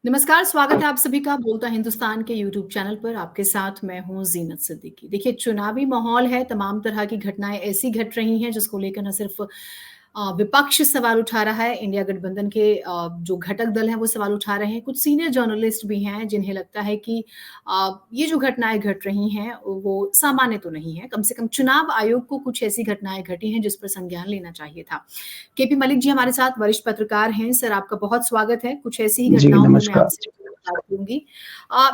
नमस्कार, स्वागत है आप सभी का बोलता हिंदुस्तान के यूट्यूब चैनल पर। आपके साथ मैं हूं जीनत सिद्दीकी। देखिए, चुनावी माहौल है, तमाम तरह की घटनाएं ऐसी घट रही हैं जिसको लेकर न सिर्फ विपक्ष सवाल उठा रहा है, इंडिया गठबंधन के जो घटक दल हैं वो सवाल उठा रहे हैं। कुछ सीनियर जर्नलिस्ट भी हैं जिन्हें लगता है कि ये जो घटनाएं घट रही हैं वो सामान्य तो नहीं है। कम से कम चुनाव आयोग को कुछ ऐसी घटनाएं घटी हैं जिस पर संज्ञान लेना चाहिए था। केपी मलिक जी हमारे साथ वरिष्ठ पत्रकार हैं। सर, आपका बहुत स्वागत है। कुछ ऐसी ही जी घटनाओं पर मैं नमस्कार। आपसे बात करूंगी।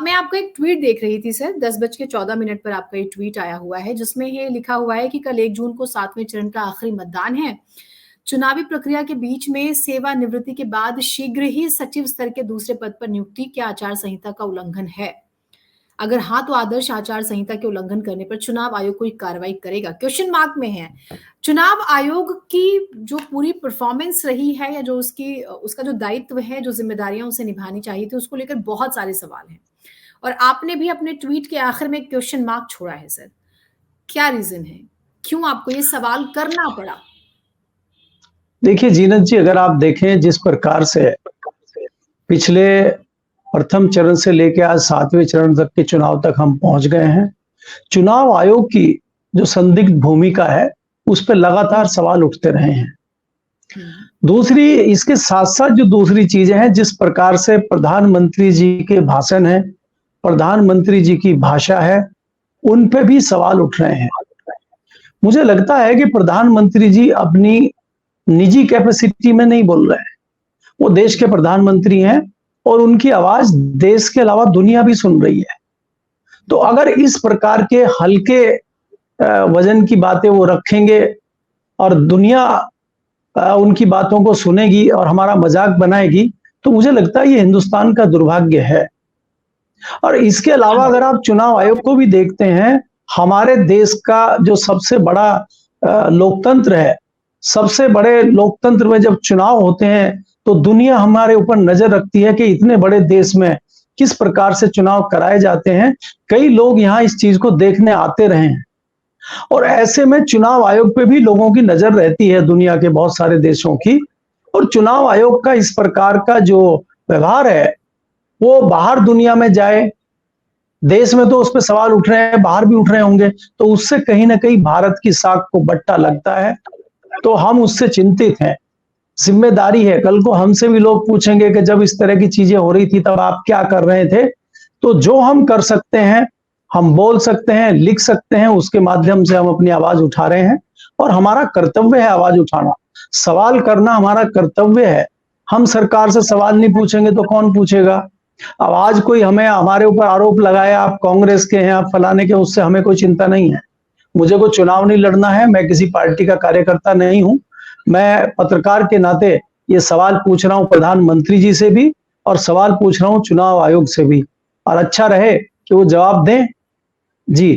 मैं आपका एक ट्वीट देख रही थी सर, 10:14 पर आपका ये ट्वीट आया हुआ है जिसमें ये लिखा हुआ है कि कल 1 जून को 7वें चरण का आखिरी मतदान है। चुनावी प्रक्रिया के बीच में सेवानिवृत्ति के बाद शीघ्र ही सचिव स्तर के दूसरे पद पर नियुक्ति क्या आचार संहिता का उल्लंघन है? अगर हाँ, तो आदर्श आचार संहिता के उल्लंघन करने पर चुनाव आयोग कोई कार्रवाई करेगा? क्वेश्चन मार्क में है। चुनाव आयोग की जो पूरी परफॉर्मेंस रही है या जो उसका जो दायित्व है, जो जिम्मेदारियां उसे निभानी चाहिए थी, उसको लेकर बहुत सारे सवाल हैं। और आपने भी अपने ट्वीट के आखिर में क्वेश्चन मार्क छोड़ा है सर। क्या रीजन है? क्यों आपको ये सवाल करना पड़ा? देखिए जीनत जी, अगर आप देखें जिस प्रकार से पिछले प्रथम चरण से लेकर आज 7वें चरण तक के चुनाव तक हम पहुंच गए हैं, चुनाव आयोग की जो संदिग्ध भूमिका है उस पर लगातार सवाल उठते रहे हैं। दूसरी, इसके साथ साथ जो दूसरी चीजें हैं, जिस प्रकार से प्रधानमंत्री जी के भाषण है, प्रधानमंत्री जी की भाषा है, उन पे भी सवाल उठ रहे हैं। मुझे लगता है कि प्रधानमंत्री जी अपनी निजी कैपेसिटी में नहीं बोल रहे हैं, वो देश के प्रधानमंत्री हैं और उनकी आवाज देश के अलावा दुनिया भी सुन रही है। तो अगर इस प्रकार के हल्के वजन की बातें वो रखेंगे और दुनिया उनकी बातों को सुनेगी और हमारा मजाक बनाएगी, तो मुझे लगता है ये हिंदुस्तान का दुर्भाग्य है। और इसके अलावा अगर आप चुनाव आयोग को भी देखते हैं, हमारे देश का जो सबसे बड़ा लोकतंत्र है, सबसे बड़े लोकतंत्र में जब चुनाव होते हैं तो दुनिया हमारे ऊपर नजर रखती है कि इतने बड़े देश में किस प्रकार से चुनाव कराए जाते हैं। कई लोग यहाँ इस चीज को देखने आते रहे हैं और ऐसे में चुनाव आयोग पे भी लोगों की नजर रहती है, दुनिया के बहुत सारे देशों की। और चुनाव आयोग का इस प्रकार का जो व्यवहार है वो बाहर दुनिया में जाए, देश में तो उस पर सवाल उठ रहे हैं, बाहर भी उठ रहे होंगे, तो उससे कहीं ना कहीं भारत की साख को बट्टा लगता है। तो हम उससे चिंतित हैं। जिम्मेदारी है, कल को हमसे भी लोग पूछेंगे कि जब इस तरह की चीजें हो रही थी तब आप क्या कर रहे थे। तो जो हम कर सकते हैं, हम बोल सकते हैं, लिख सकते हैं, उसके माध्यम से हम अपनी आवाज उठा रहे हैं और हमारा कर्तव्य है आवाज उठाना, सवाल करना हमारा कर्तव्य है। हम सरकार से सवाल नहीं पूछेंगे तो कौन पूछेगा? अब आज कोई हमें हमारे ऊपर आरोप लगाए आप कांग्रेस के हैं, आप फलाने के, उससे हमें कोई चिंता नहीं है। मुझे कोई चुनाव नहीं लड़ना है, मैं किसी पार्टी का कार्यकर्ता नहीं हूं। मैं पत्रकार के नाते ये सवाल पूछ रहा हूं प्रधानमंत्री जी से भी और सवाल पूछ रहा हूं चुनाव आयोग से भी, और अच्छा रहे कि वो जवाब दें। जी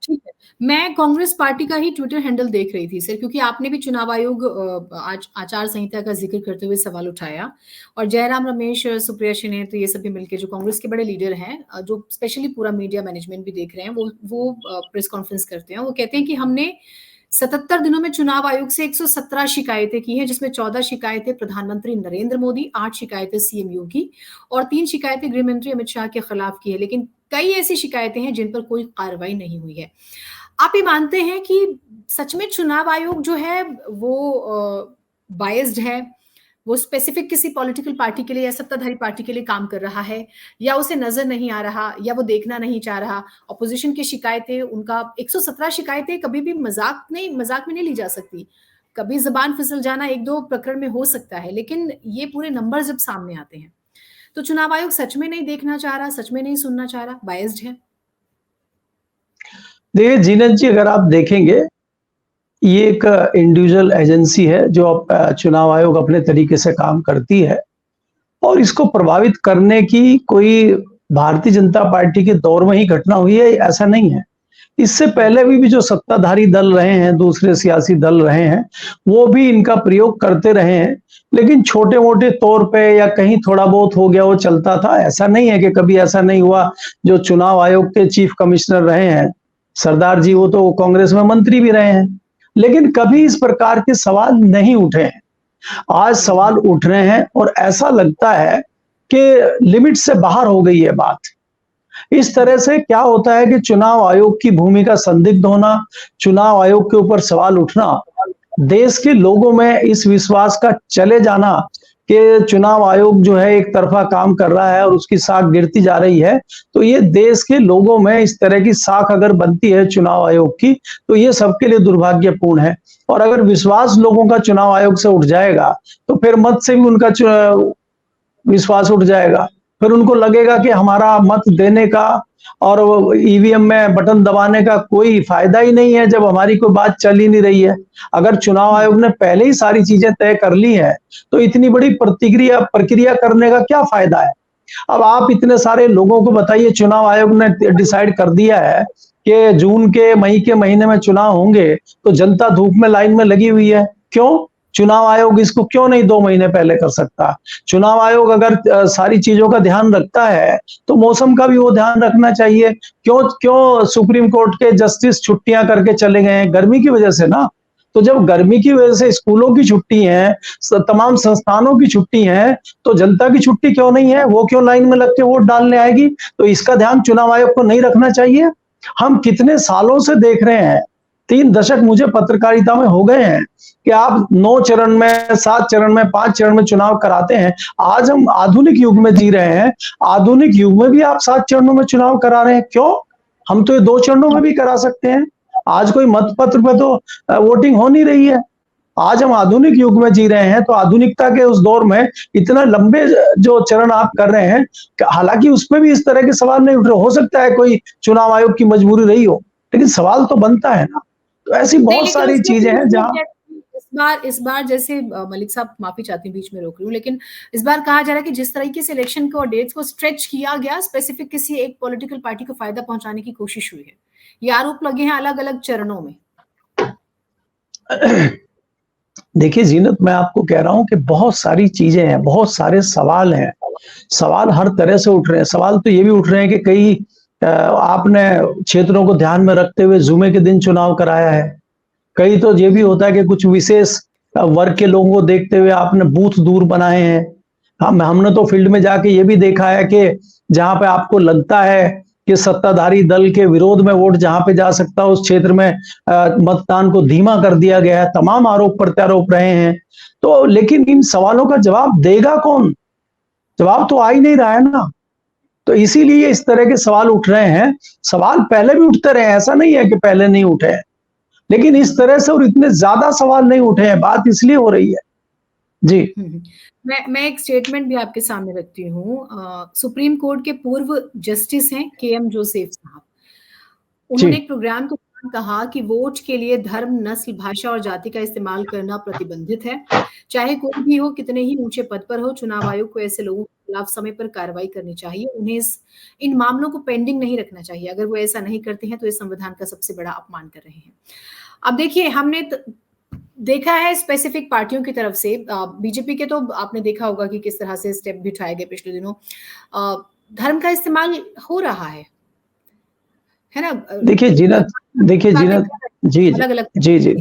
ठीक है। मैं कांग्रेस पार्टी का ही ट्विटर हैंडल देख रही थी सर, क्योंकि आपने भी चुनाव आयोग आचार संहिता का जिक्र करते हुए सवाल उठाया। और जयराम रमेश, सुप्रिया शिने, तो ये सभी मिलकर जो कांग्रेस के बड़े लीडर हैं, जो स्पेशली पूरा मीडिया मैनेजमेंट भी देख रहे हैं, वो प्रेस कॉन्फ्रेंस करते हैं। वो कहते हैं कि हमने 77 दिनों में चुनाव आयोग से 117 शिकायतें की हैं, जिसमें 14 शिकायतें प्रधानमंत्री नरेंद्र मोदी, 8 शिकायतें सीएम योगी और 3 शिकायतें गृह मंत्री अमित शाह के खिलाफ की है। लेकिन कई ऐसी शिकायतें हैं जिन पर कोई कार्रवाई नहीं हुई है। आप ये मानते हैं कि सच में चुनाव आयोग जो है वो बायस्ड है, वो स्पेसिफिक किसी पॉलिटिकल पार्टी के लिए या सत्ताधारी पार्टी के लिए काम कर रहा है, या उसे नजर नहीं आ रहा, या वो देखना नहीं चाह रहा? ऑपोजिशन की शिकायतें, उनका 117 शिकायतें कभी भी मजाक में नहीं ली जा सकती। कभी जबान फिसल जाना 1-2 प्रकरण में हो सकता है, लेकिन ये पूरे नंबर जब सामने आते हैं तो चुनाव आयोग सच में नहीं देखना चाह रहा, सच में नहीं सुनना चाह रहा, बायस्ड है। देखिए जीनत जी, अगर आप देखेंगे ये एक इंडिविजुअल एजेंसी है जो चुनाव आयोग अपने तरीके से काम करती है और इसको प्रभावित करने की कोई भारतीय जनता पार्टी के दौर में ही घटना हुई है ऐसा नहीं है। इससे पहले भी जो सत्ताधारी दल रहे हैं, दूसरे सियासी दल रहे हैं, वो भी इनका प्रयोग करते रहे हैं, लेकिन छोटे मोटे तौर पे या कहीं थोड़ा बहुत हो गया वो चलता था। ऐसा नहीं है कि कभी ऐसा नहीं हुआ। जो चुनाव आयोग के चीफ कमिश्नर रहे हैं सरदार जी, वो तो कांग्रेस में मंत्री भी रहे हैं, लेकिन कभी इस प्रकार के सवाल नहीं उठे हैं। आज सवाल उठ रहे हैं और ऐसा लगता है कि लिमिट से बाहर हो गई है बात। इस तरह से क्या होता है कि चुनाव आयोग की भूमिका संदिग्ध होना, चुनाव आयोग के ऊपर सवाल उठना, देश के लोगों में इस विश्वास का चले जाना कि चुनाव आयोग जो है एक तरफा काम कर रहा है और उसकी साख गिरती जा रही है, तो ये देश के लोगों में इस तरह की साख अगर बनती है चुनाव आयोग की, तो ये सबके लिए दुर्भाग्यपूर्ण है। और अगर विश्वास लोगों का चुनाव आयोग से उठ जाएगा, तो फिर मत से भी उनका विश्वास उठ जाएगा। फिर उनको लगेगा कि हमारा मत देने का और ईवीएम में बटन दबाने का कोई फायदा ही नहीं है, जब हमारी कोई बात चल ही नहीं रही है। अगर चुनाव आयोग ने पहले ही सारी चीजें तय कर ली हैं, तो इतनी बड़ी प्रक्रिया करने का क्या फायदा है। अब आप इतने सारे लोगों को बताइए, चुनाव आयोग ने डिसाइड कर दिया है कि जून के मई के महीने में चुनाव होंगे, तो जनता धूप में लाइन में लगी हुई है। क्यों? चुनाव आयोग इसको क्यों नहीं 2 महीने पहले कर सकता? चुनाव आयोग अगर सारी चीजों का ध्यान रखता है, तो मौसम का भी वो ध्यान रखना चाहिए। क्यों सुप्रीम कोर्ट के जस्टिस छुट्टियां करके चले गए हैं? गर्मी की वजह से ना। तो जब गर्मी की वजह से स्कूलों की छुट्टी है, तमाम संस्थानों की छुट्टी है, तो जनता की छुट्टी क्यों नहीं है? वो क्यों लाइन में लग के वोट डालने आएगी? तो इसका ध्यान चुनाव आयोग को नहीं रखना चाहिए? हम कितने सालों से देख रहे हैं, 3 दशक मुझे पत्रकारिता में हो गए हैं कि आप 9 चरण में, 7 चरण में, 5 चरण में चुनाव कराते हैं। आज हम आधुनिक युग में जी रहे हैं, आधुनिक युग में भी आप 7 चरणों में चुनाव करा रहे हैं। क्यों? हम तो ये 2 चरणों में भी करा सकते हैं। आज कोई मत पत्र पे तो वोटिंग हो नहीं रही है। आज हम आधुनिक युग में जी रहे हैं, तो आधुनिकता के उस दौर में इतना लंबे जो चरण आप कर रहे हैं, हालांकि उसमें भी इस तरह के सवाल नहीं उठ रहे। हो सकता है कोई चुनाव आयोग की मजबूरी रही हो, लेकिन सवाल तो बनता है ना। तो ऐसी बहुत सारी चीजें हैं जहां इस बार जैसे मलिक साहब, माफी चाहती हूँ बीच में रोक रही हूँ, लेकिन इस बार कहा जा रहा है कि जिस तरीके से इलेक्शन को और डेट्स को स्ट्रेच किया गया, स्पेसिफिक किसी एक पॉलिटिकल पार्टी को फायदा पहुंचाने की कोशिश हुई है। ये आरोप लगे हैं अलग अलग चरणों में। देखिए जीनत, मैं आपको कह रहा हूं कि बहुत सारी चीजें हैं, बहुत सारे सवाल हैं। सवाल हर तरह से उठ रहे हैं। सवाल तो ये भी उठ रहे हैं कि कई आपने क्षेत्रों को ध्यान में रखते हुए जुमे के दिन चुनाव कराया है। कई तो ये भी होता है कि कुछ विशेष वर्ग के लोगों को देखते हुए आपने बूथ दूर बनाए हैं। हमने तो फील्ड में जाके ये भी देखा है कि जहां पे आपको लगता है कि सत्ताधारी दल के विरोध में वोट जहां पे जा सकता है, उस क्षेत्र में मतदान को धीमा कर दिया गया है। तमाम आरोप प्रत्यारोप रहे हैं। तो लेकिन इन सवालों का जवाब देगा कौन? जवाब तो आ ही नहीं रहा है ना। तो इसीलिए इस तरह के सवाल उठ रहे हैं। सवाल पहले भी उठते रहे, ऐसा नहीं है कि पहले नहीं उठे हैं, लेकिन इस तरह से और इतने ज्यादा सवाल नहीं उठे हैं। बात इसलिए हो रही है। जी, मैं एक स्टेटमेंट भी आपके सामने रखती हूँ। सुप्रीम कोर्ट के पूर्व जस्टिस हैं KM जोसेफ साहब। उन्होंने एक प्रोग्राम के दौरान कहा कि वोट के लिए धर्म, नस्ल, भाषा और जाति का इस्तेमाल करना प्रतिबंधित है। चाहे कोई भी हो, कितने ही ऊंचे पद पर हो, चुनाव आयोग को ऐसे लोगों के खिलाफ समय पर कार्रवाई करनी चाहिए। उन्हें इन मामलों को पेंडिंग नहीं रखना चाहिए। अगर वो ऐसा नहीं करते हैं तो ये संविधान का सबसे बड़ा अपमान कर रहे हैं। अब देखिए, हमने देखा है स्पेसिफिक पार्टियों की तरफ से, बीजेपी के तो आपने देखा होगा कि किस तरह से स्टेप भी उठाए गए पिछले दिनों। धर्म का इस्तेमाल हो रहा है ना। देखिए जीनत, जी अलग अलग जी जी,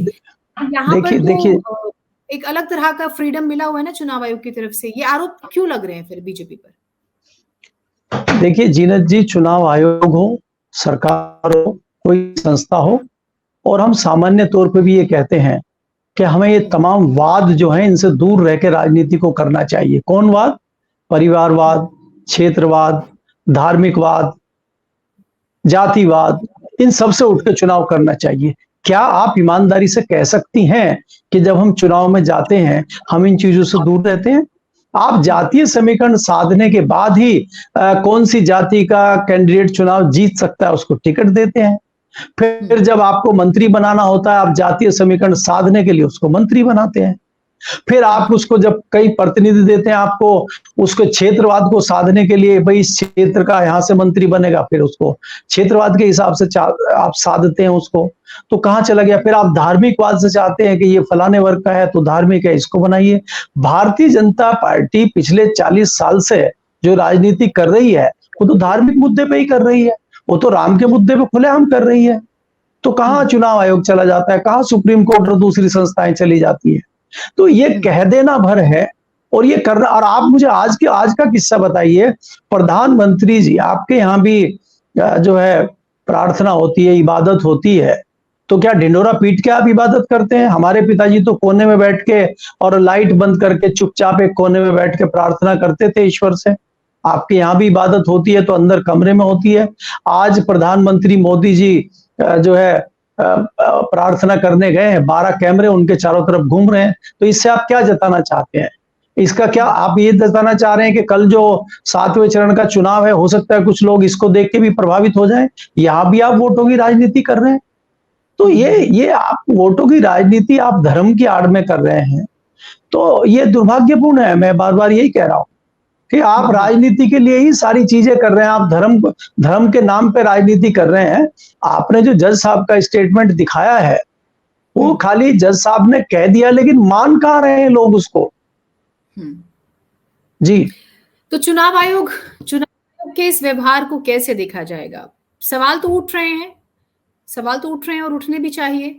यहाँ पर तो एक अलग तरह का फ्रीडम मिला हुआ है ना चुनाव आयोग की तरफ से। ये आरोप क्यों लग रहे हैं फिर बीजेपी पर? देखिए जीनत जी, चुनाव आयोग हो, सरकार हो, कोई संस्था हो, और हम सामान्य तौर पे भी ये कहते हैं कि हमें ये तमाम वाद जो हैं इनसे दूर रह के राजनीति को करना चाहिए। कौन वाद? परिवारवाद, क्षेत्रवाद, धार्मिकवाद, जातिवाद, इन सब से उठ के चुनाव करना चाहिए। क्या आप ईमानदारी से कह सकती हैं कि जब हम चुनाव में जाते हैं हम इन चीजों से दूर रहते हैं? आप जातीय समीकरण साधने के बाद ही कौन सी जाति का कैंडिडेट चुनाव जीत सकता है उसको टिकट देते हैं। फिर जब आपको मंत्री बनाना होता है, आप जातीय समीकरण साधने के लिए उसको मंत्री बनाते हैं। फिर आप उसको जब कई प्रतिनिधि देते हैं आपको, उसको क्षेत्रवाद को साधने के लिए, भाई इस क्षेत्र का यहां से मंत्री बनेगा, फिर उसको क्षेत्रवाद के हिसाब से आप साधते हैं उसको। तो कहां चला गया? फिर आप धार्मिकवाद से चाहते हैं कि ये फलाने वर्ग का है तो धार्मिक है, इसको बनाइए। भारतीय जनता पार्टी पिछले 40 साल से जो राजनीति कर रही है वो तो धार्मिक मुद्दे पे ही कर रही है। वो तो राम के मुद्दे पे खुलेआम कर रही है। तो कहां चुनाव आयोग चला जाता है, कहां सुप्रीम कोर्ट और दूसरी संस्थाएं चली जाती है। तो ये कह देना भर है और ये करना, और आप मुझे आज का किस्सा बताइए, प्रधानमंत्री जी आपके यहाँ भी जो है प्रार्थना होती है, इबादत होती है, तो क्या ढिंडोरा पीट के आप इबादत करते हैं? हमारे पिताजी तो कोने में बैठ के और लाइट बंद करके चुपचाप एक कोने में बैठ के प्रार्थना करते थे ईश्वर से। आपके यहाँ भी इबादत होती है तो अंदर कमरे में होती है। आज प्रधानमंत्री मोदी जी जो है प्रार्थना करने गए हैं, 12 कैमरे उनके चारों तरफ घूम रहे हैं, तो इससे आप क्या जताना चाहते हैं? इसका क्या आप ये बताना चाह रहे हैं कि कल जो 7वें चरण का चुनाव है, हो सकता है कुछ लोग इसको देख के भी प्रभावित हो जाएं? यहाँ भी आप वोटों की राजनीति कर रहे हैं। तो ये आप वोटों की राजनीति आप धर्म की आड़ में कर रहे हैं, तो ये दुर्भाग्यपूर्ण है। मैं बार-बार यही कह रहा हूं कि आप राजनीति के लिए ही सारी चीजें कर रहे हैं, आप धर्म के नाम पे राजनीति कर रहे हैं। आपने जो जज साहब का स्टेटमेंट दिखाया है, वो खाली जज साहब ने कह दिया, लेकिन मान कहाँ रहे हैं लोग उसको? जी। तो चुनाव आयोग के इस व्यवहार को कैसे देखा जाएगा? सवाल तो उठ रहे हैं और उठने भी चाहिए।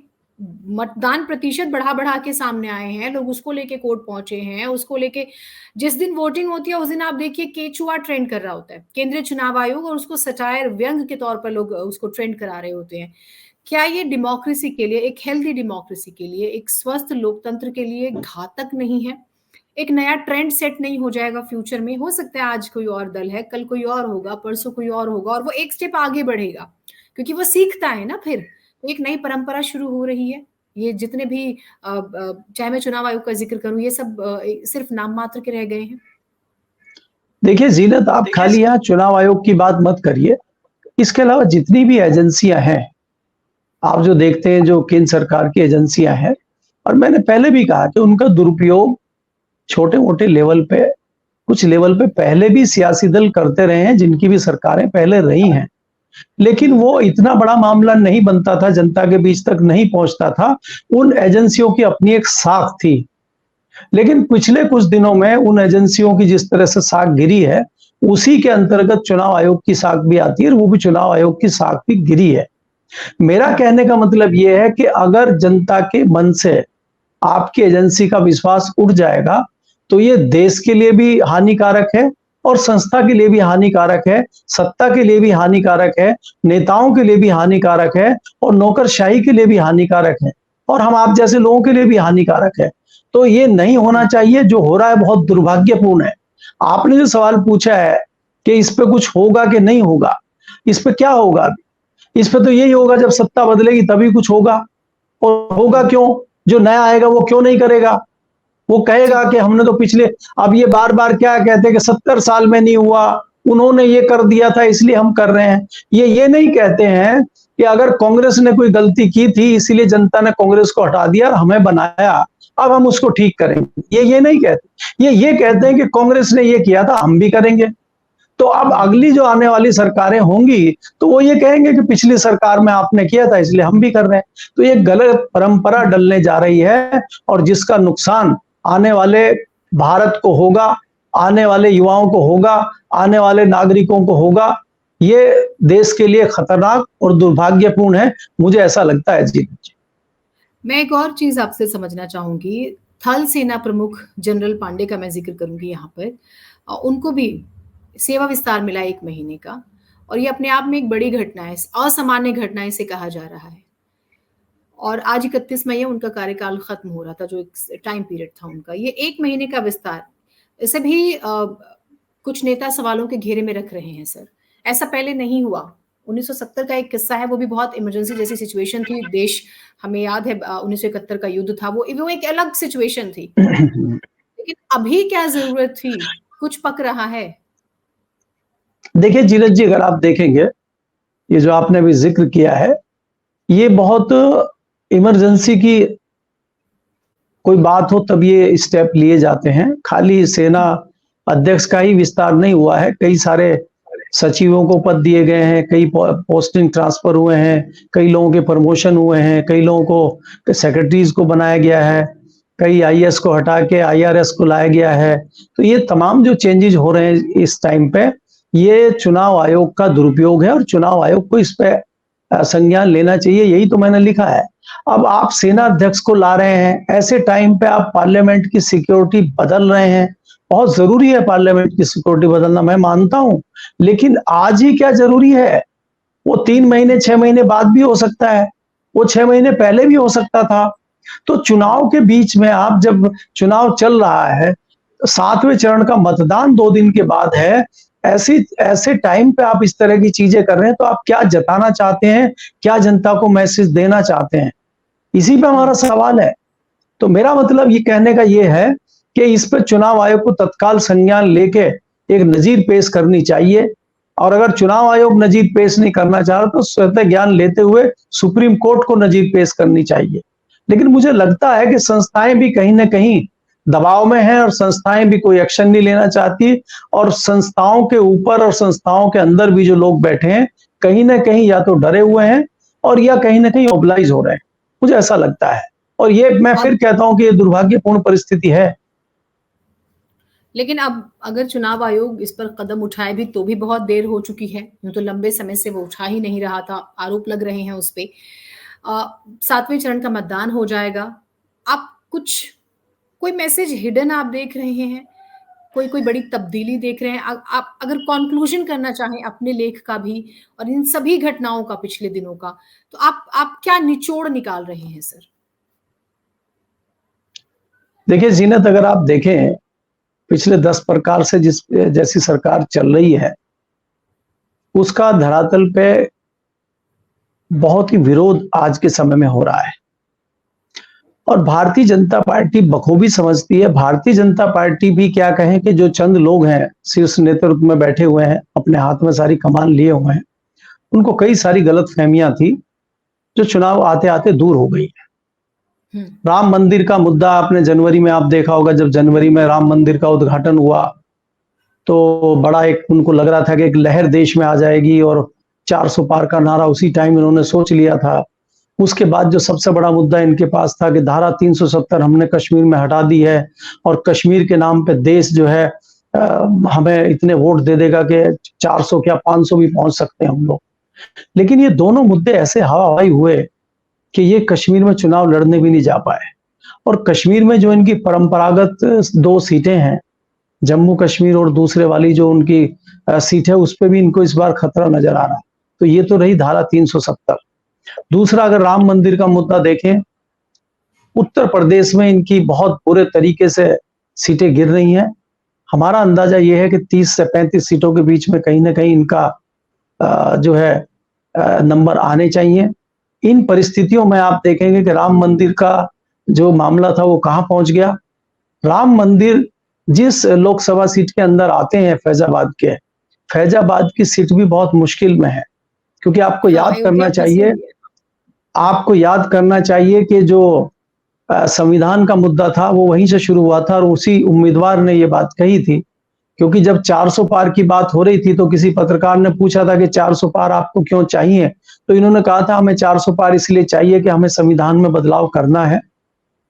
मतदान प्रतिशत बढ़ा के सामने आए हैं, लोग उसको लेके कोर्ट पहुंचे हैं, उसको लेके जिस दिन वोटिंग होती है उस दिन आप देखिए केचुआ ट्रेंड कर रहा होता है केंद्रीय चुनाव आयोग, और उसको सटायर व्यंग के तौर पर लोग उसको ट्रेंड करा रहे होते हैं। क्या ये डेमोक्रेसी के लिए, एक हेल्दी डेमोक्रेसी के लिए, एक स्वस्थ लोकतंत्र के लिए घातक नहीं है? एक नया ट्रेंड सेट नहीं हो जाएगा फ्यूचर में? हो सकता है आज कोई और दल है, कल कोई और होगा, परसों कोई और होगा, और वो एक स्टेप आगे बढ़ेगा क्योंकि वो सीखता है ना। फिर एक नई परंपरा शुरू हो रही है। ये जितने भी चाहे मैं चुनाव आयोग का जिक्र करूं, ये सब सिर्फ नाम मात्र के रह गए हैं। देखिए जीनत, आप खाली यहाँ चुनाव आयोग की बात मत करिए, इसके अलावा जितनी भी एजेंसियां हैं, आप जो देखते हैं जो केंद्र सरकार की एजेंसियां हैं, और मैंने पहले भी कहा कि उनका दुरुपयोग छोटे मोटे लेवल पे, कुछ लेवल पे पहले भी सियासी दल करते रहे हैं, जिनकी भी सरकारें पहले रही हैं, लेकिन वो इतना बड़ा मामला नहीं बनता था, जनता के बीच तक नहीं पहुंचता था। उन एजेंसियों की अपनी एक साख थी, लेकिन पिछले कुछ दिनों में उन एजेंसियों की जिस तरह से साख गिरी है, उसी के अंतर्गत चुनाव आयोग की साख भी आती है, और वो भी चुनाव आयोग की साख भी गिरी है। मेरा कहने का मतलब यह है कि अगर जनता के मन से आपकी एजेंसी का विश्वास उठ जाएगा, तो ये देश के लिए भी हानिकारक है और संस्था के लिए भी हानिकारक है, सत्ता के लिए भी हानिकारक है, नेताओं के लिए भी हानिकारक है, और नौकरशाही के लिए भी हानिकारक है, और हम आप जैसे लोगों के लिए भी हानिकारक है। तो ये नहीं होना चाहिए। जो हो रहा है बहुत दुर्भाग्यपूर्ण है। आपने जो सवाल पूछा है कि इस पे कुछ होगा कि नहीं होगा, इस पे क्या होगा? इस पे तो यही होगा, जब सत्ता बदलेगी तभी कुछ होगा। और होगा क्यों? जो नया आएगा वो क्यों नहीं करेगा? वो कहेगा कि हमने तो पिछले, अब ये बार बार क्या कहते हैं कि 70 साल में नहीं हुआ, उन्होंने ये कर दिया था इसलिए हम कर रहे हैं। ये नहीं कहते हैं कि अगर कांग्रेस ने कोई गलती की थी इसलिए जनता ने कांग्रेस को हटा दिया और हमें बनाया, अब हम उसको ठीक करेंगे। ये नहीं कहते। ये कहते हैं कि कांग्रेस ने ये किया था, हम भी करेंगे। तो अब अगली जो आने वाली सरकारें होंगी तो वो ये कहेंगे कि पिछली सरकार में आपने किया था इसलिए हम भी कर रहे हैं। तो ये गलत परंपरा डलने जा रही है, और जिसका नुकसान आने वाले भारत को होगा, आने वाले युवाओं को होगा, आने वाले नागरिकों को होगा। ये देश के लिए खतरनाक और दुर्भाग्यपूर्ण है, मुझे ऐसा लगता है। जी, मैं एक और चीज आपसे समझना चाहूंगी। थल सेना प्रमुख जनरल पांडे का मैं जिक्र करूंगी यहाँ पर। उनको भी सेवा विस्तार मिला 1 महीने का, और ये अपने आप में एक बड़ी घटना है, असामान्य घटना इसे कहा जा रहा है। और आज 31 मई उनका कार्यकाल खत्म हो रहा था, जो एक टाइम पीरियड था उनका। ये 1 महीने का विस्तार, इसे भी कुछ नेता सवालों के घेरे में रख रहे हैं। सर, ऐसा पहले नहीं हुआ। 1970 का एक किस्सा है, वो भी बहुत इमरजेंसी जैसी सिचुएशन थी। देश, हमें याद है 1971 का युद्ध था, वो एक अलग सिचुएशन थी। लेकिन अभी क्या जरूरत थी? कुछ पक रहा है। देखिए जीरज जी, अगर आप देखेंगे, ये जो आपने अभी जिक्र किया है, ये बहुत इमरजेंसी की कोई बात हो तब ये स्टेप लिए जाते हैं। खाली सेना अध्यक्ष का ही विस्तार नहीं हुआ है, कई सारे सचिवों को पद दिए गए हैं, कई पोस्टिंग ट्रांसफर हुए हैं, कई लोगों के प्रमोशन हुए हैं, कई लोगों को सेक्रेटरीज को बनाया गया है, कई आईएएस को हटा के आईआरएस को लाया गया है। तो ये तमाम जो चेंजेस हो रहे हैं इस टाइम पे, ये चुनाव आयोग का दुरुपयोग है, और चुनाव आयोग को इस पे संज्ञान लेना चाहिए। यही तो मैंने लिखा है। अब आप सेना अध्यक्ष को ला रहे हैं, ऐसे टाइम पे आप पार्लियामेंट की सिक्योरिटी बदल रहे हैं, बहुत जरूरी है पार्लियामेंट की सिक्योरिटी बदलना, मैं मानता हूं, लेकिन आज ही क्या जरूरी है? वो 3 महीने 6 महीने बाद भी हो सकता है, वो 6 महीने पहले भी हो सकता था। तो चुनाव के बीच में आप जब चुनाव चल रहा है, 7वें चरण का मतदान 2 दिन के बाद है, ऐसी ऐसे टाइम पे आप इस तरह की चीजें कर रहे हैं, तो आप क्या जताना चाहते हैं, क्या जनता को मैसेज देना चाहते हैं? इसी पे हमारा सवाल है। तो मेरा मतलब ये कहने का ये है कि इस पे चुनाव आयोग को तत्काल संज्ञान लेके एक नजीर पेश करनी चाहिए, और अगर चुनाव आयोग नजीर पेश नहीं करना चाह रहा तो स्वतः ज्ञान लेते हुए सुप्रीम कोर्ट को नजीर पेश करनी चाहिए। लेकिन मुझे लगता है कि संस्थाएं भी कहीं ना कहीं दबाव में हैं, और संस्थाएं भी कोई एक्शन नहीं लेना चाहती, और संस्थाओं के ऊपर और संस्थाओं के अंदर भी जो लोग बैठे हैं, कहीं ना कहीं या तो डरे हुए हैं और या कहीं ना कहीं मोबिलाइज हो रहे हैं, मुझे ऐसा लगता है। और ये मैं फिर कहता हूं कि ये दुर्भाग्यपूर्ण परिस्थिति है। लेकिन अब अगर चुनाव आयोग इस पर कदम उठाए भी तो भी बहुत देर हो चुकी है, यूं तो लंबे समय से वो उठा ही नहीं रहा था, आरोप लग रहे हैं उस पे। 7वें चरण का मतदान हो जाएगा, आप कुछ कोई मैसेज हिडन आप देख रहे हैं, कोई कोई बड़ी तब्दीली देख रहे हैं? आप अगर कंक्लूजन करना चाहें अपने लेख का भी और इन सभी घटनाओं का पिछले दिनों का, तो आप क्या निचोड़ निकाल रहे हैं सर? देखिए जीनत, अगर आप देखें पिछले 10 प्रकार से जिस जैसी सरकार चल रही है, उसका धरातल पे बहुत ही विरोध आज के समय में हो रहा है। और भारतीय जनता पार्टी बखूबी समझती है, भारतीय जनता पार्टी भी क्या कहें कि जो चंद लोग हैं शीर्ष नेतृत्व में बैठे हुए हैं, अपने हाथ में सारी कमान लिए हुए हैं, उनको कई सारी गलत फहमियां थी जो चुनाव आते आते दूर हो गई। राम मंदिर का मुद्दा आपने जनवरी में आप देखा होगा, जब जनवरी में राम मंदिर का उद्घाटन हुआ तो बड़ा एक उनको लग रहा था कि एक लहर देश में आ जाएगी, और 400 पार का नारा उसी टाइम इन्होंने सोच लिया था। उसके बाद जो सबसे बड़ा मुद्दा इनके पास था कि धारा 370 हमने कश्मीर में हटा दी है, और कश्मीर के नाम पे देश जो है हमें इतने वोट दे देगा कि 400 क्या 500 भी पहुंच सकते हैं हम लोग। लेकिन ये दोनों मुद्दे ऐसे हवा हवाई हुए कि ये कश्मीर में चुनाव लड़ने भी नहीं जा पाए। और कश्मीर में जो इनकी परंपरागत 2 सीटें हैं, जम्मू कश्मीर और दूसरे वाली जो उनकी सीट है, उस पर भी इनको इस बार खतरा नजर आ रहा है। तो ये तो रही धारा 370। दूसरा, अगर राम मंदिर का मुद्दा देखें, उत्तर प्रदेश में इनकी बहुत बुरे तरीके से सीटें गिर रही हैं। हमारा अंदाजा यह है कि 30 से 35 सीटों के बीच में कहीं ना कहीं इनका जो है नंबर आने चाहिए। इन परिस्थितियों में आप देखेंगे कि राम मंदिर का जो मामला था वो कहां पहुंच गया। राम मंदिर जिस लोकसभा सीट के अंदर आते हैं, फैजाबाद की सीट भी बहुत मुश्किल में है, क्योंकि आपको याद करना चाहिए कि जो संविधान का मुद्दा था वो वहीं से शुरू हुआ था, और उसी उम्मीदवार ने ये बात कही थी। क्योंकि जब 400 पार की बात हो रही थी तो किसी पत्रकार ने पूछा था कि 400 पार आपको क्यों चाहिए, तो इन्होंने कहा था हमें 400 पार इसलिए चाहिए कि हमें संविधान में बदलाव करना है।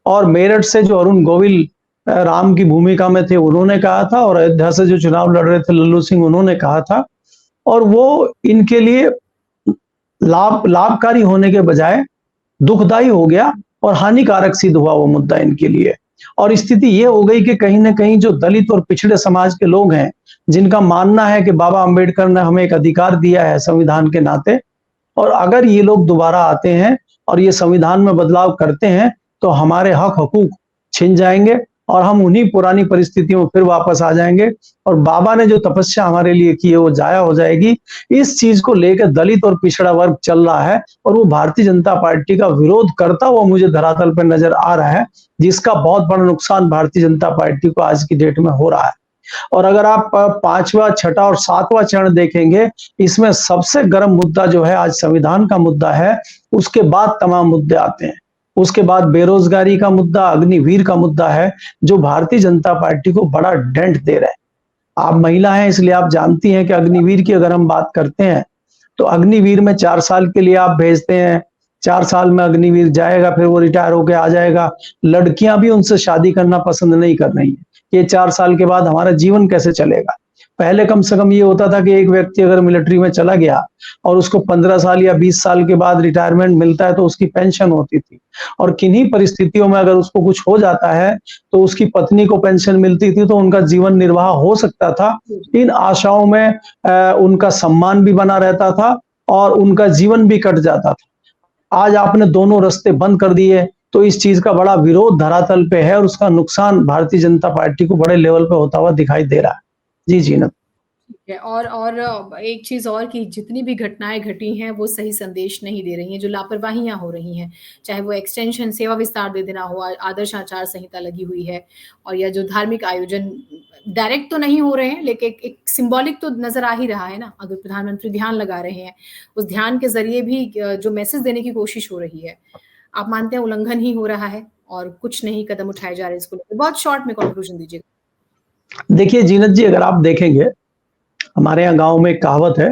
और मेरठ से जो अरुण गोविल राम की भूमिका में थे उन्होंने कहा था, और अयोध्या से जो चुनाव लड़ रहे थे लल्लू सिंह, उन्होंने कहा था। और वो इनके लिए लाभकारी होने के बजाय दुखदाई हो गया और हानिकारक सिद्ध हुआ वो मुद्दा इनके लिए। और स्थिति ये हो गई कि कहीं ना कहीं जो दलित और पिछड़े समाज के लोग हैं, जिनका मानना है कि बाबा अंबेडकर ने हमें एक अधिकार दिया है संविधान के नाते, और अगर ये लोग दोबारा आते हैं और ये संविधान में बदलाव करते हैं तो हमारे हक हकूक छिन जाएंगे, और हम उन्हीं पुरानी परिस्थितियों में फिर वापस आ जाएंगे, और बाबा ने जो तपस्या हमारे लिए की है वो जाया हो जाएगी। इस चीज को लेकर दलित और पिछड़ा वर्ग चल रहा है, और वो भारतीय जनता पार्टी का विरोध करता हुआ मुझे धरातल पर नजर आ रहा है, जिसका बहुत बड़ा नुकसान भारतीय जनता पार्टी को आज की डेट में हो रहा है। और अगर आप 5वां, 6वां और 7वां चरण देखेंगे, इसमें सबसे गर्म मुद्दा जो है आज संविधान का मुद्दा है, उसके बाद तमाम मुद्दे आते हैं। उसके बाद बेरोजगारी का मुद्दा, अग्निवीर का मुद्दा है, जो भारतीय जनता पार्टी को बड़ा डेंट दे रहा है। आप महिला हैं इसलिए आप जानती हैं कि अग्निवीर की अगर हम बात करते हैं तो अग्निवीर में 4 साल के लिए आप भेजते हैं, 4 साल में अग्निवीर जाएगा, फिर वो रिटायर होकर आ जाएगा। लड़कियां भी उनसे शादी करना पसंद नहीं कर रही हैं। ये 4 साल के बाद हमारा जीवन कैसे चलेगा? पहले कम से कम ये होता था कि एक व्यक्ति अगर मिलिट्री में चला गया और उसको 15 साल या 20 साल के बाद रिटायरमेंट मिलता है तो उसकी पेंशन होती थी। और किन्हीं परिस्थितियों में अगर उसको कुछ हो जाता है तो उसकी पत्नी को पेंशन मिलती थी, तो उनका जीवन निर्वाह हो सकता था। इन आशाओं में उनका सम्मान भी बना रहता था और उनका जीवन भी कट जाता था। आज आपने दोनों रास्ते बंद कर दिए, तो इस चीज का बड़ा विरोध धरातल पे है और उसका नुकसान भारतीय जनता पार्टी को बड़े लेवल पे होता हुआ दिखाई दे रहा है। जी, जीनत। ठीक है। और एक चीज़ और कि जितनी भी घटनाएँ घटी हैं, वो सही संदेश नहीं दे रही हैं, जो लापरवाहियाँ हो रही हैं, चाहे वो एक्सटेंशन सेवा विस्तार दे देना हो, आदर्श आचार संहिता लगी हुई है, और या जो धार्मिक आयोजन डायरेक्ट तो नहीं हो रहे हैं, लेकिन एक सिंबॉलिक तो नज़र आ ही रहा है ना। अगर प्रधानमंत्री ध्यान लगा रहे हैं, उस ध्यान के ज़रिए भी जो मैसेज देने की कोशिश हो रही है, आप मानते हैं उल्लंघन ही हो रहा है और कुछ नहीं कदम उठाए जा रहे हैं इसको लेकर? बहुत शॉर्ट में कंक्लूजन दीजिए। देखिए जीनत जी, अगर आप देखेंगे, हमारे यहाँ गाँव में एक कहावत है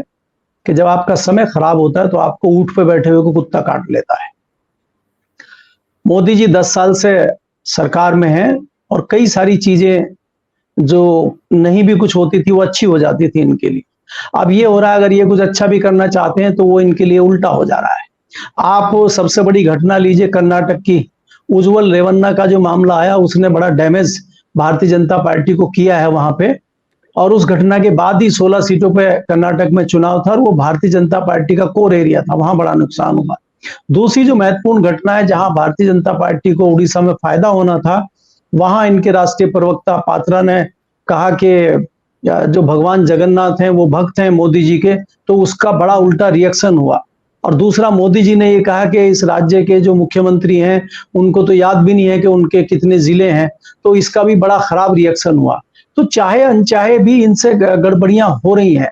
कि जब आपका समय खराब होता है तो आपको ऊँट पे बैठे हुए को कुत्ता काट लेता है। मोदी जी 10 साल से सरकार में हैं और कई सारी चीजें जो नहीं भी कुछ होती थी वो अच्छी हो जाती थी इनके लिए। अब ये हो रहा है, अगर ये कुछ अच्छा भी करना चाहते हैं तो वो इनके लिए उल्टा हो जा रहा है। आप सबसे बड़ी घटना लीजिए कर्नाटक की, उज्ज्वल रेवन्ना का जो मामला आया, उसने बड़ा डैमेज भारतीय जनता पार्टी को किया है वहां पे। और उस घटना के बाद ही 16 सीटों पे कर्नाटक में चुनाव था और वो भारतीय जनता पार्टी का कोर एरिया था, वहां बड़ा नुकसान हुआ। दूसरी जो महत्वपूर्ण घटना है, जहां भारतीय जनता पार्टी को उड़ीसा में फायदा होना था, वहां इनके राष्ट्रीय प्रवक्ता पात्रा ने कहा कि जो भगवान जगन्नाथ हैं वो भक्त हैं मोदी जी के, तो उसका बड़ा उल्टा रिएक्शन हुआ। और दूसरा, मोदी जी ने ये कहा कि इस राज्य के जो मुख्यमंत्री हैं उनको तो याद भी नहीं है कि उनके कितने जिले हैं, तो इसका भी बड़ा खराब रिएक्शन हुआ। तो चाहे अनचाहे भी इनसे गड़बड़ियां हो रही हैं।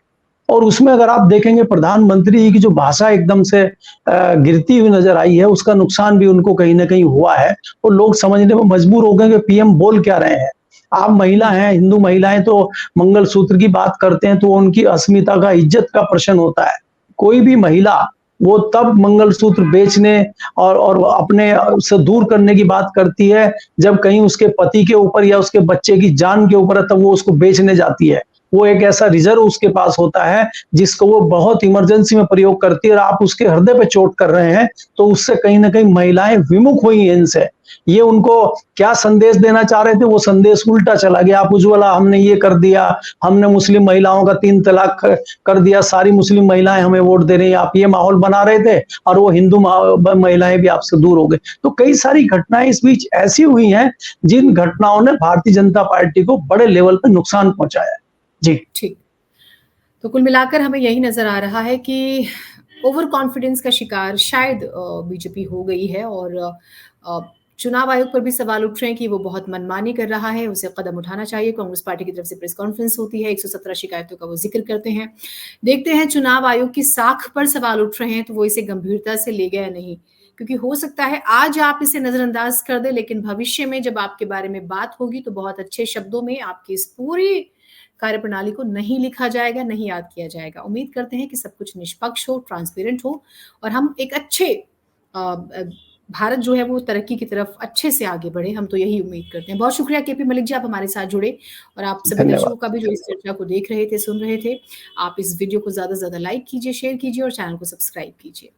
और उसमें अगर आप देखेंगे, प्रधानमंत्री जी की जो भाषा एकदम से गिरती हुई नजर आई है, उसका नुकसान भी उनको कहीं ना कहीं हुआ है और लोग समझने में मजबूर हो गए कि पीएम बोल क्या रहे हैं। आप महिला हैं, हिंदू महिलाएं तो मंगलसूत्र की बात करते हैं तो उनकी अस्मिता का, इज्जत का प्रश्न होता है। कोई भी महिला वो तब मंगलसूत्र बेचने और अपने से दूर करने की बात करती है जब कहीं उसके पति के ऊपर या उसके बच्चे की जान के ऊपर है, तब वो उसको बेचने जाती है। वो एक ऐसा रिजर्व उसके पास होता है जिसको वो बहुत इमरजेंसी में प्रयोग करती है, और आप उसके हृदय पे चोट कर रहे हैं, तो उससे कहीं ना कहीं महिलाएं विमुख हुई हैं इनसे। ये उनको क्या संदेश देना चाह रहे थे, वो संदेश उल्टा चला गया। आप उज्ज्वला हमने ये कर दिया, हमने मुस्लिम महिलाओं का 3 तलाक कर दिया, सारी मुस्लिम महिलाएं हमें वोट दे रही हैं, आप ये माहौल बना रहे थे और वो हिंदू महिलाएं भी आपसे दूर हो गई। तो कई सारी घटनाएं इस बीच ऐसी हुई हैं जिन घटनाओं ने भारतीय जनता पार्टी को बड़े लेवल पर नुकसान पहुंचाया है। जी ठीक। तो कुल मिलाकर हमें यही नजर आ रहा है कि ओवर कॉन्फिडेंस का शिकार शायद बीजेपी हो गई है, और चुनाव आयोग पर भी सवाल उठ रहे हैं कि वो बहुत मनमानी कर रहा है, उसे कदम उठाना चाहिए। कांग्रेस पार्टी की तरफ से प्रेस कॉन्फ्रेंस होती है, 117 शिकायतों का वो जिक्र करते हैं। देखते हैं चुनाव आयोग की साख पर सवाल उठ रहे हैं तो वो इसे गंभीरता से ले गया नहीं, क्योंकि हो सकता है आज आप इसे नजरअंदाज कर दे, लेकिन भविष्य में जब आपके बारे में बात होगी तो बहुत अच्छे शब्दों में आपकी इस पूरी कार्यप्रणाली को नहीं लिखा जाएगा, नहीं याद किया जाएगा। उम्मीद करते हैं कि सब कुछ निष्पक्ष हो, ट्रांसपेरेंट हो, और हम एक अच्छे भारत जो है वो तरक्की की तरफ अच्छे से आगे बढ़े। हम तो यही उम्मीद करते हैं। बहुत शुक्रिया केपी मलिक जी, आप हमारे साथ जुड़े, और आप सभी धन्यवाद। दर्शकों का भी जो इस चर्चा को देख रहे थे, सुन रहे थे। आप इस वीडियो को ज़्यादा से ज़्यादा लाइक कीजिए, शेयर कीजिए और चैनल को सब्सक्राइब कीजिए।